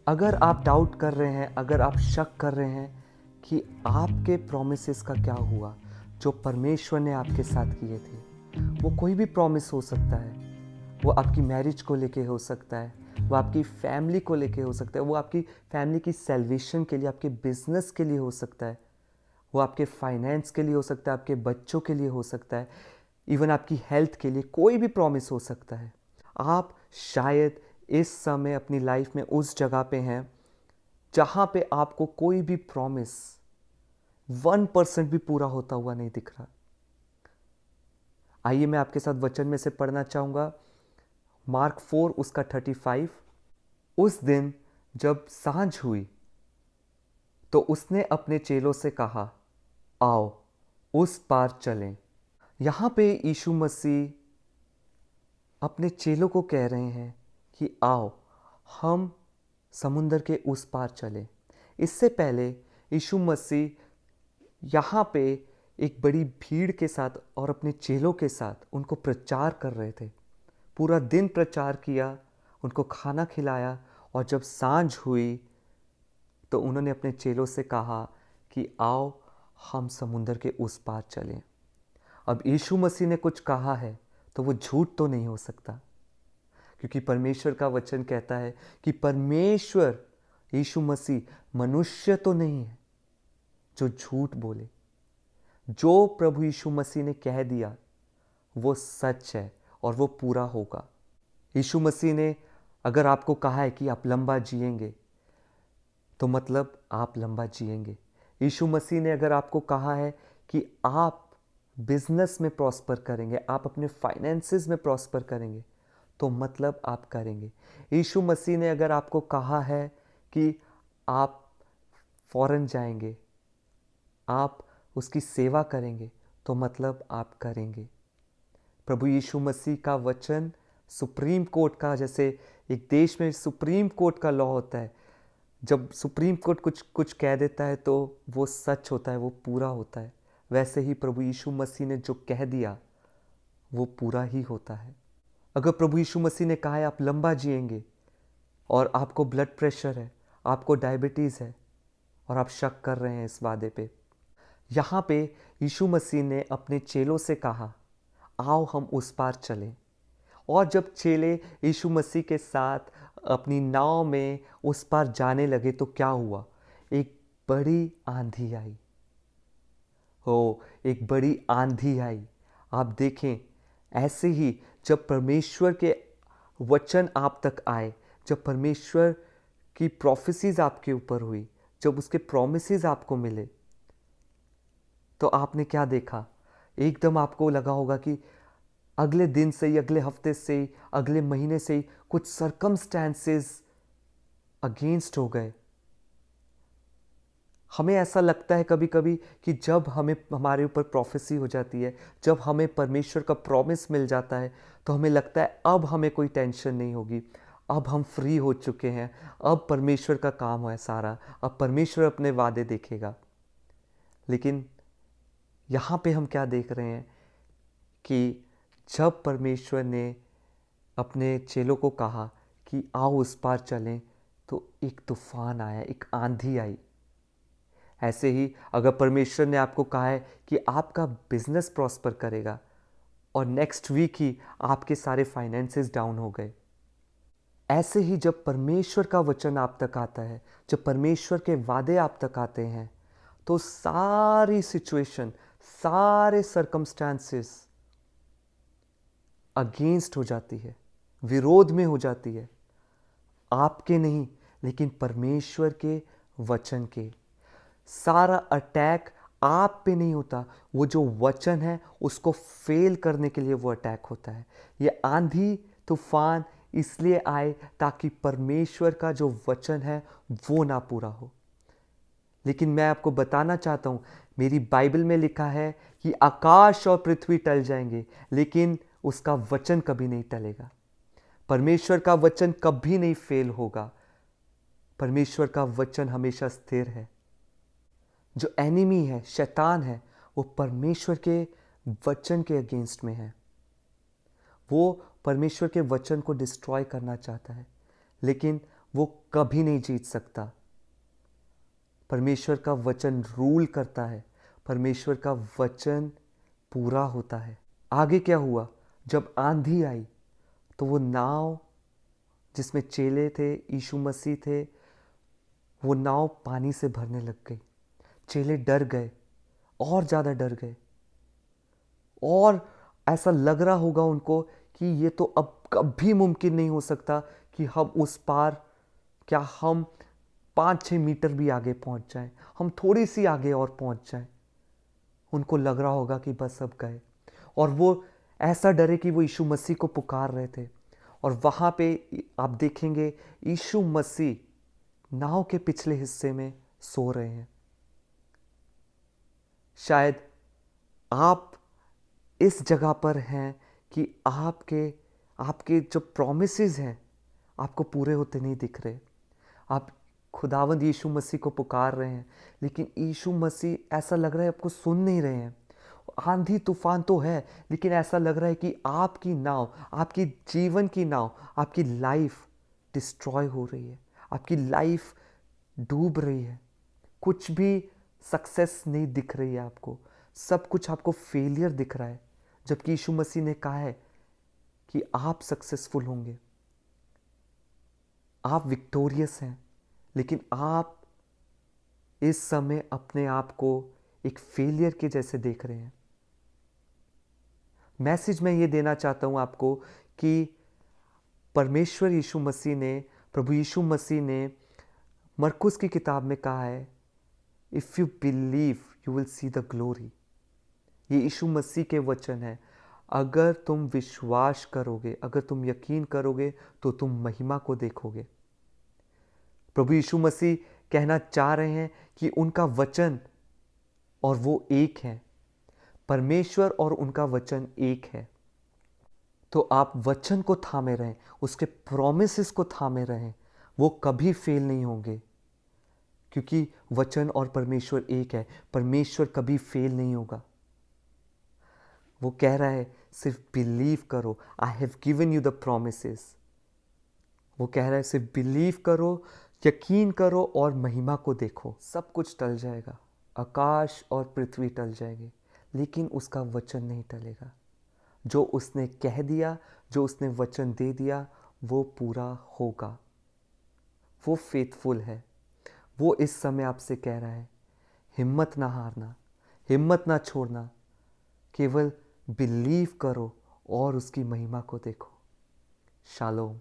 अगर आप डाउट कर रहे हैं, अगर आप शक कर रहे हैं कि आपके प्रॉमिसेस का क्या हुआ, जो परमेश्वर ने आपके साथ किए थे, वो कोई भी प्रॉमिस हो सकता है। वो आपकी मैरिज को लेके हो सकता है, वो आपकी फैमिली को लेके हो सकता है, वो आपकी फैमिली की सैल्वेशन के लिए, आपके बिजनेस के लिए हो सकता है, वो आपके फाइनेंस के लिए हो सकता है, आपके बच्चों के लिए हो सकता है, इवन आपकी हेल्थ के लिए कोई भी प्रॉमिस हो सकता है। आप शायद इस समय अपनी लाइफ में उस जगह पे हैं जहां पे आपको कोई भी प्रॉमिस 1% भी पूरा होता हुआ नहीं दिख रहा। आइए मैं आपके साथ वचन में से पढ़ना चाहूंगा, मार्क 4 उसका 35। उस दिन जब सांझ हुई तो उसने अपने चेलों से कहा, आओ उस पार चलें। यहां पे यीशु मसीह अपने चेलों को कह रहे हैं कि आओ हम समुंदर के उस पार चलें। इससे पहले यीशु मसीह यहाँ पे एक बड़ी भीड़ के साथ और अपने चेलों के साथ उनको प्रचार कर रहे थे। पूरा दिन प्रचार किया, उनको खाना खिलाया, और जब सांझ हुई तो उन्होंने अपने चेलों से कहा कि आओ हम समुंदर के उस पार चलें। अब यीशु मसीह ने कुछ कहा है तो वो झूठ तो नहीं हो सकता, क्योंकि परमेश्वर का वचन कहता है कि परमेश्वर यीशु मसीह मनुष्य तो नहीं है जो झूठ बोले। जो प्रभु यीशु मसीह ने कह दिया वो सच है और वो पूरा होगा। यीशु मसीह ने अगर आपको कहा है कि आप लंबा जिएंगे तो मतलब आप लंबा जिएंगे। यीशु मसीह ने अगर आपको कहा है कि आप बिजनेस में प्रॉस्पर करेंगे, आप अपने फाइनेंसेस में प्रॉस्पर करेंगे, तो मतलब आप करेंगे। यीशु मसीह ने अगर आपको कहा है कि आप फॉरेन जाएंगे, आप उसकी सेवा करेंगे, तो मतलब आप करेंगे। प्रभु यीशु मसीह का वचन सुप्रीम कोर्ट का, जैसे एक देश में सुप्रीम कोर्ट का लॉ होता है, जब सुप्रीम कोर्ट कुछ कुछ कह देता है तो वो सच होता है, वो पूरा होता है। वैसे ही प्रभु यीशु मसीह ने जो कह दिया वो पूरा ही होता है। अगर प्रभु यीशु मसीह ने कहा है आप लंबा जिएंगे और आपको ब्लड प्रेशर है, आपको डायबिटीज़ है, और आप शक कर रहे हैं इस वादे पे, यहाँ पे यीशु मसीह ने अपने चेलों से कहा आओ हम उस पार चलें। और जब चेले यीशु मसीह के साथ अपनी नाव में उस पार जाने लगे तो क्या हुआ? एक बड़ी आंधी आई। हो, एक बड़ी आंधी आई। आप देखें, ऐसे ही जब परमेश्वर के वचन आप तक आए, जब परमेश्वर की प्रोफेसीज आपके ऊपर हुई, जब उसके प्रोमिसेस आपको मिले, तो आपने क्या देखा? एकदम आपको लगा होगा कि अगले दिन से ही, अगले हफ्ते से ही, अगले महीने से ही कुछ सर्कमस्टेंसेस अगेंस्ट हो गए। हमें ऐसा लगता है कभी कभी कि जब हमें हमारे ऊपर प्रोफेसी हो जाती है, जब हमें परमेश्वर का प्रॉमिस मिल जाता है, तो हमें लगता है अब हमें कोई टेंशन नहीं होगी, अब हम फ्री हो चुके हैं, अब परमेश्वर का काम है सारा, अब परमेश्वर अपने वादे देखेगा। लेकिन यहाँ पे हम क्या देख रहे हैं कि जब परमेश्वर ने अपने चेलों को कहा कि आओ उस पार चलें, तो एक तूफान आया, एक आंधी आई। ऐसे ही अगर परमेश्वर ने आपको कहा है कि आपका बिजनेस प्रॉस्पर करेगा और नेक्स्ट वीक ही आपके सारे फाइनेंसेस डाउन हो गए, ऐसे ही जब परमेश्वर का वचन आप तक आता है, जब परमेश्वर के वादे आप तक आते हैं, तो सारी सिचुएशन, सारे सर्कमस्टांसेस अगेंस्ट हो जाती है, विरोध में हो जाती है। आपके नहीं, लेकिन परमेश्वर के वचन के। सारा अटैक आप पे नहीं होता, वो जो वचन है उसको फेल करने के लिए वो अटैक होता है। ये आंधी तूफान इसलिए आए ताकि परमेश्वर का जो वचन है वो ना पूरा हो। लेकिन मैं आपको बताना चाहता हूँ, मेरी बाइबल में लिखा है कि आकाश और पृथ्वी टल जाएंगे, लेकिन उसका वचन कभी नहीं टलेगा। परमेश्वर का वचन कभी नहीं फेल होगा। परमेश्वर का वचन हमेशा स्थिर है। जो एनिमी है, शैतान है, वो परमेश्वर के वचन के अगेंस्ट में है। वो परमेश्वर के वचन को डिस्ट्रॉय करना चाहता है, लेकिन वो कभी नहीं जीत सकता। परमेश्वर का वचन रूल करता है, परमेश्वर का वचन पूरा होता है। आगे क्या हुआ? जब आंधी आई तो वो नाव जिसमें चेले थे, यीशु मसीह थे, वो नाव पानी से भरने लग गई। चेले डर गए, और ज़्यादा डर गए, और ऐसा लग रहा होगा उनको कि ये तो अब कभी मुमकिन नहीं हो सकता कि हम उस पार, क्या हम 5-6 मीटर भी आगे पहुंच जाएं, हम थोड़ी सी आगे और पहुंच जाएं। उनको लग रहा होगा कि बस अब गए, और वो ऐसा डरे कि वो यीशु मसीह को पुकार रहे थे। और वहाँ पे आप देखेंगे यीशु मसीह नाव के पिछले हिस्से में सो रहे हैं। शायद आप इस जगह पर हैं कि आपके आपके जो प्रॉमिसेस हैं आपको पूरे होते नहीं दिख रहे। आप खुदावंद यीशु मसीह को पुकार रहे हैं, लेकिन यीशु मसीह ऐसा लग रहा है आपको सुन नहीं रहे हैं। आंधी तूफान तो है, लेकिन ऐसा लग रहा है कि आपकी नाव, आपकी जीवन की नाव, आपकी लाइफ डिस्ट्रॉय हो रही है, आपकी लाइफ डूब रही है। कुछ भी सक्सेस नहीं दिख रही है आपको, सब कुछ आपको फेलियर दिख रहा है। जबकि यीशु मसीह ने कहा है कि आप सक्सेसफुल होंगे, आप विक्टोरियस हैं, लेकिन आप इस समय अपने आप को एक फेलियर के जैसे देख रहे हैं। मैसेज मैं ये देना चाहता हूं आपको कि परमेश्वर यीशु मसीह ने, प्रभु यीशु मसीह ने मरकुस की किताब में कहा है, if you believe you will see the glory. ये यीशु मसीह के वचन है। अगर तुम विश्वास करोगे, अगर तुम यकीन करोगे, तो तुम महिमा को देखोगे। प्रभु यीशु मसीह कहना चाह रहे हैं कि उनका वचन और वो एक है। परमेश्वर और उनका वचन एक है। तो आप वचन को थामे रहें, उसके प्रॉमिसेस को थामे रहें, वो कभी फेल नहीं होंगे, क्योंकि वचन और परमेश्वर एक है। परमेश्वर कभी फेल नहीं होगा। वो कह रहा है सिर्फ बिलीव करो, I have given you the promises. वो कह रहा है सिर्फ बिलीव करो, यकीन करो और महिमा को देखो। सब कुछ टल जाएगा, आकाश और पृथ्वी टल जाएगी, लेकिन उसका वचन नहीं टलेगा। जो उसने कह दिया, जो उसने वचन दे दिया, वो पूरा होगा। वो फेथफुल है। वो इस समय आपसे कह रहा है, हिम्मत ना हारना, हिम्मत ना छोड़ना, केवल बिलीव करो और उसकी महिमा को देखो। शालोम।